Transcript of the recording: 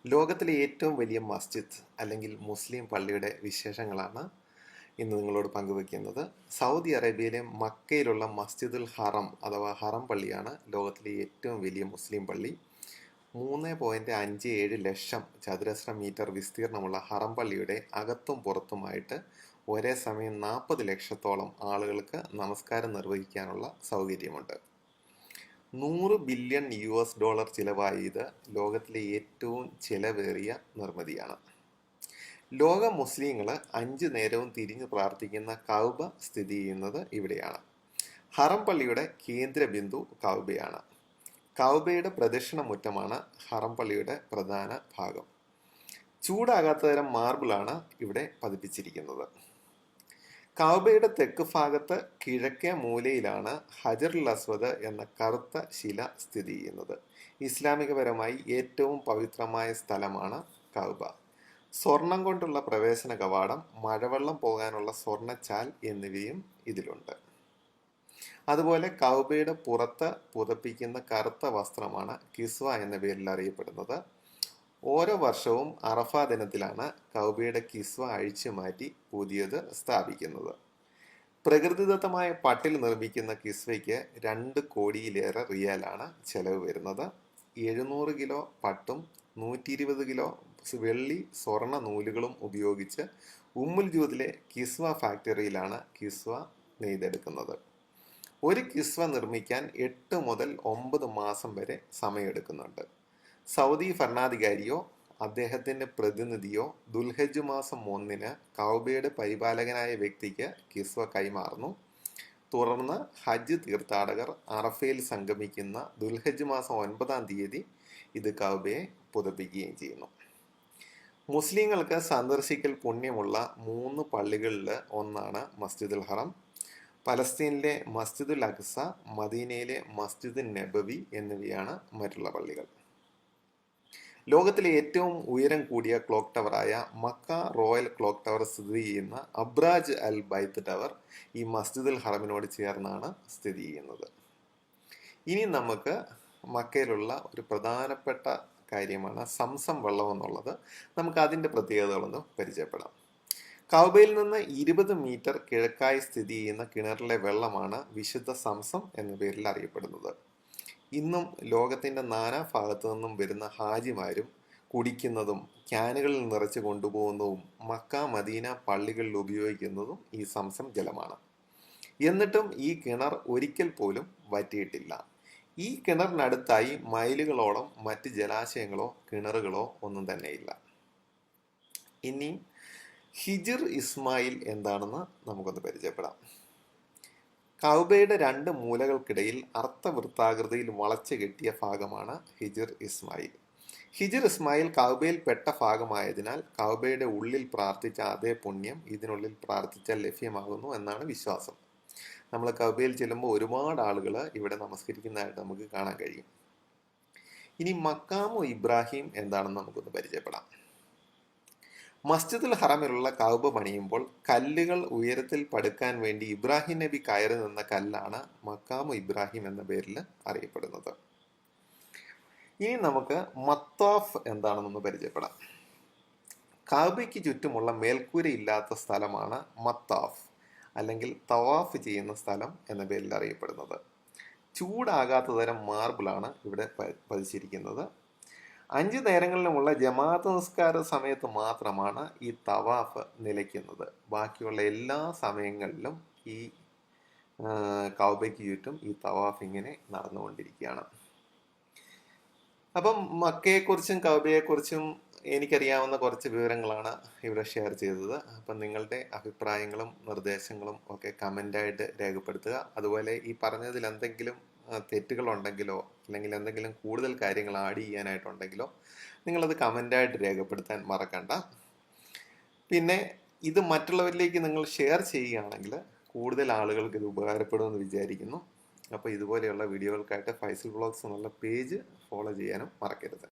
ലോകത്തിലെ ഏറ്റവും വലിയ മസ്ജിദ് അല്ലെങ്കിൽ മുസ്ലിം പള്ളിയുടെ വിശേഷങ്ങളാണ് ഇന്ന് നിങ്ങളോട് പങ്കുവെക്കുന്നത്. സൗദി അറേബ്യയിലെ മക്കയിലുള്ള മസ്ജിദുൽ ഹറം അഥവാ ഹറം പള്ളിയാണ് ലോകത്തിലെ ഏറ്റവും വലിയ മുസ്ലിം പള്ളി. 3.57 ലക്ഷം ചതുരശ്ര മീറ്റർ വിസ്തീർണമുള്ള ഹറം പള്ളിയുടെ അകത്തും പുറത്തുമായിട്ട് ഒരേ സമയം 40 ലക്ഷത്തോളം ആളുകൾക്ക് നമസ്കാരം നിർവഹിക്കാനുള്ള സൗകര്യമുണ്ട്. 100 ബില്യൺ US$ ചിലവായി ഇത് ലോകത്തിലെ ഏറ്റവും ചിലവേറിയ നിർമ്മിതിയാണ്. ലോക മുസ്ലിങ്ങൾ 5 നേരവും തിരിഞ്ഞു പ്രാർത്ഥിക്കുന്ന കഅബ സ്ഥിതി ചെയ്യുന്നത് ഇവിടെയാണ്. ഹറം പള്ളിയുടെ കേന്ദ്ര ബിന്ദു കഅബയാണ്. കഅബയുടെ പ്രദക്ഷിണമുറ്റമാണ് ഹറം പള്ളിയുടെ പ്രധാന ഭാഗം. ചൂടാകാത്ത തരം മാർബിളാണ് ഇവിടെ പതിപ്പിച്ചിരിക്കുന്നത്. കഅബയുടെ തെക്ക് ഭാഗത്ത് കിഴക്കേ മൂലയിലാണ് ഹജറുൽ അസ്വദ് എന്ന കറുത്ത ശില സ്ഥിതി ചെയ്യുന്നത്. ഇസ്ലാമികപരമായി ഏറ്റവും പവിത്രമായ സ്ഥലമാണ് കഅബ. സ്വർണം കൊണ്ടുള്ള പ്രവേശന കവാടം, മഴവെള്ളം പോകാനുള്ള സ്വർണ്ണച്ചാൽ എന്നിവയും ഇതിലുണ്ട്. അതുപോലെ കഅബയുടെ പുറത്ത് പുതപ്പിക്കുന്ന കറുത്ത വസ്ത്രമാണ് കിസ്വ എന്ന പേരിൽ അറിയപ്പെടുന്നത്. ഓരോ വർഷവും അറഫ ദിനത്തിലാണ് കഅബയുടെ കിസ്വ അഴിച്ചു മാറ്റി പുതിയത് സ്ഥാപിക്കുന്നത്. പ്രകൃതിദത്തമായ പട്ടിൽ നിർമ്മിക്കുന്ന കിസ്വയ്ക്ക് 2 കോടിയിലേറെ റിയാലാണ് ചെലവ് വരുന്നത്. 700 കിലോ പട്ടും 120 കിലോ വെള്ളി സ്വർണ്ണ നൂലുകളും ഉപയോഗിച്ച് ഉമ്മുൽ ജൂദിലെ കിസ്വ ഫാക്ടറിയിലാണ് കിസ്വ നെയ്തെടുക്കുന്നത്. ഒരു കിസ്വ നിർമ്മിക്കാൻ 8 മുതൽ 9 മാസം വരെ സമയമെടുക്കുന്നുണ്ട്. സൗദി ഭരണാധികാരിയോ അദ്ദേഹത്തിൻ്റെ പ്രതിനിധിയോ ദുൽഹജ്ജ് മാസം 1 കഅബയുടെ പരിപാലകനായ വ്യക്തിക്ക് കിസ്വ കൈമാറുന്നു. തുടർന്ന് ഹജ്ജ് തീർത്ഥാടകർ അറഫയിൽ സംഗമിക്കുന്ന ദുൽഹജ്ജ് മാസം 9 ഇത് കഅബയെ പുതപ്പിക്കുകയും ചെയ്യുന്നു. മുസ്ലിങ്ങൾക്ക് സന്ദർശിക്കൽ പുണ്യമുള്ള 3 പള്ളികളിൽ ഒന്നാണ് മസ്ജിദുൽ ഹറം. പലസ്തീനിലെ മസ്ജിദുൽ അഖ്സ, മദീനയിലെ മസ്ജിദ് നബവി എന്നിവയാണ് മറ്റുള്ള പള്ളികൾ. ലോകത്തിലെ ഏറ്റവും ഉയരം കൂടിയ ക്ലോക്ക് ടവറായ മക്ക റോയൽ ക്ലോക്ക് ടവർ സ്ഥിതി ചെയ്യുന്ന അബ്രാജ് അൽ ബൈത്ത് ടവർ ഈ മസ്ജിദുൽ ഹറമിനോട് ചേർന്നാണ് സ്ഥിതി ചെയ്യുന്നത്. ഇനി നമുക്ക് മക്കയിലുള്ള ഒരു പ്രധാനപ്പെട്ട കാര്യമാണ് സംസം വെള്ളം എന്നുള്ളത്. നമുക്ക് അതിൻ്റെ പ്രത്യേകതകളൊന്ന് പരിചയപ്പെടാം. കഅബയിൽ നിന്ന് 20 മീറ്റർ കിഴക്കായി സ്ഥിതി ചെയ്യുന്ന കിണറിലെ വെള്ളമാണ് വിശുദ്ധ സംസം എന്ന പേരിൽ അറിയപ്പെടുന്നത്. ഇന്നും ലോകത്തിൻ്റെ നാനാഭാഗത്തു നിന്നും വരുന്ന ഹാജിമാരും കുടിക്കുന്നതും ക്യാനുകളിൽ നിറച്ച് കൊണ്ടുപോകുന്നതും മക്ക മദീന പള്ളികളിൽ ഉപയോഗിക്കുന്നതും ഈ സംസം ജലമാണ്. എന്നിട്ടും ഈ കിണർ ഒരിക്കൽ പോലും വറ്റിയിട്ടില്ല. ഈ കിണറിനടുത്തായി മൈലുകളോളം മറ്റ് ജലാശയങ്ങളോ കിണറുകളോ ഒന്നും തന്നെയില്ല. ഇനി ഹിജിർ ഇസ്മായിൽ എന്താണെന്ന് നമുക്കൊന്ന് പരിചയപ്പെടാം. കഅബയുടെ 2 മൂലകൾക്കിടയിൽ അർദ്ധവൃത്താകൃതിയിൽ വളച്ചു കെട്ടിയ ഭാഗമാണ് ഹിജിർ ഇസ്മായിൽ. ഹിജിർ ഇസ്മായിൽ കഅബയിൽ പെട്ട ഭാഗമായതിനാൽ കഅബയുടെ ഉള്ളിൽ പ്രാർത്ഥിച്ച അതേ പുണ്യം ഇതിനുള്ളിൽ പ്രാർത്ഥിച്ചാൽ ലഭ്യമാകുന്നു എന്നാണ് വിശ്വാസം. നമ്മൾ കഅബയിൽ ചെല്ലുമ്പോൾ ഒരുപാട് ആളുകൾ ഇവിടെ നമസ്കരിക്കുന്നതായിട്ട് നമുക്ക് കാണാൻ കഴിയും. ഇനി മക്കാമു ഇബ്രാഹിം എന്താണെന്ന് നമുക്കൊന്ന് പരിചയപ്പെടാം. മസ്ജിദുൽ ഹറമിലുള്ള കഅബ പണിയുമ്പോൾ കല്ലുകൾ ഉയരത്തിൽ പടുക്കാൻ വേണ്ടി ഇബ്രാഹിം നബി കയറി നിന്ന കല്ലാണ് മക്കാമു ഇബ്രാഹിം എന്ന പേരിൽ അറിയപ്പെടുന്നത്. ഇനി നമുക്ക് മത്താഫ് എന്താണെന്നൊന്ന് പരിചയപ്പെടാം. കഅബയ്ക്ക് ചുറ്റുമുള്ള മേൽക്കൂരയില്ലാത്ത സ്ഥലമാണ് മത്താഫ് അല്ലെങ്കിൽ തവാഫ് ചെയ്യുന്ന സ്ഥലം എന്ന പേരിൽ അറിയപ്പെടുന്നത്. ചൂടാകാത്ത തരം മാർബിളാണ് ഇവിടെ പതിച്ചിരിക്കുന്നത്. 5 നേരങ്ങളിലുമുള്ള ജമാഅത്ത് നിസ്കാര സമയത്ത് മാത്രമാണ് ഈ തവാഫ് നിലയ്ക്കുന്നത്. ബാക്കിയുള്ള എല്ലാ സമയങ്ങളിലും ഈ കഅബയ്ക്ക് ചുറ്റും ഈ തവാഫ് ഇങ്ങനെ നടന്നുകൊണ്ടിരിക്കുകയാണ്. അപ്പം മക്കയെക്കുറിച്ചും കഅബയെക്കുറിച്ചും എനിക്കറിയാവുന്ന കുറച്ച് വിവരങ്ങളാണ് ഇവിടെ ഷെയർ ചെയ്തത്. അപ്പം നിങ്ങളുടെ അഭിപ്രായങ്ങളും നിർദ്ദേശങ്ങളും ഒക്കെ കമൻ്റായിട്ട് രേഖപ്പെടുത്തുക. അതുപോലെ ഈ പറഞ്ഞതിൽ എന്തെങ്കിലും തെറ്റുകളുണ്ടെങ്കിലോ അല്ലെങ്കിൽ എന്തെങ്കിലും കൂടുതൽ കാര്യങ്ങൾ ആഡ് ചെയ്യാനായിട്ടുണ്ടെങ്കിലോ നിങ്ങളത് കമൻ്റായിട്ട് രേഖപ്പെടുത്താൻ മറക്കണ്ട. പിന്നെ ഇത് മറ്റുള്ളവരിലേക്ക് നിങ്ങൾ ഷെയർ ചെയ്യുകയാണെങ്കിൽ കൂടുതൽ ആളുകൾക്ക് ഇത് ഉപകാരപ്പെടുമെന്ന് വിചാരിക്കുന്നു. അപ്പോൾ ഇതുപോലെയുള്ള വീഡിയോകൾക്കായിട്ട് ഫൈസൽ വ്ളോഗ്സ് എന്നുള്ള പേജ് ഫോളോ ചെയ്യാനും മറക്കരുത്.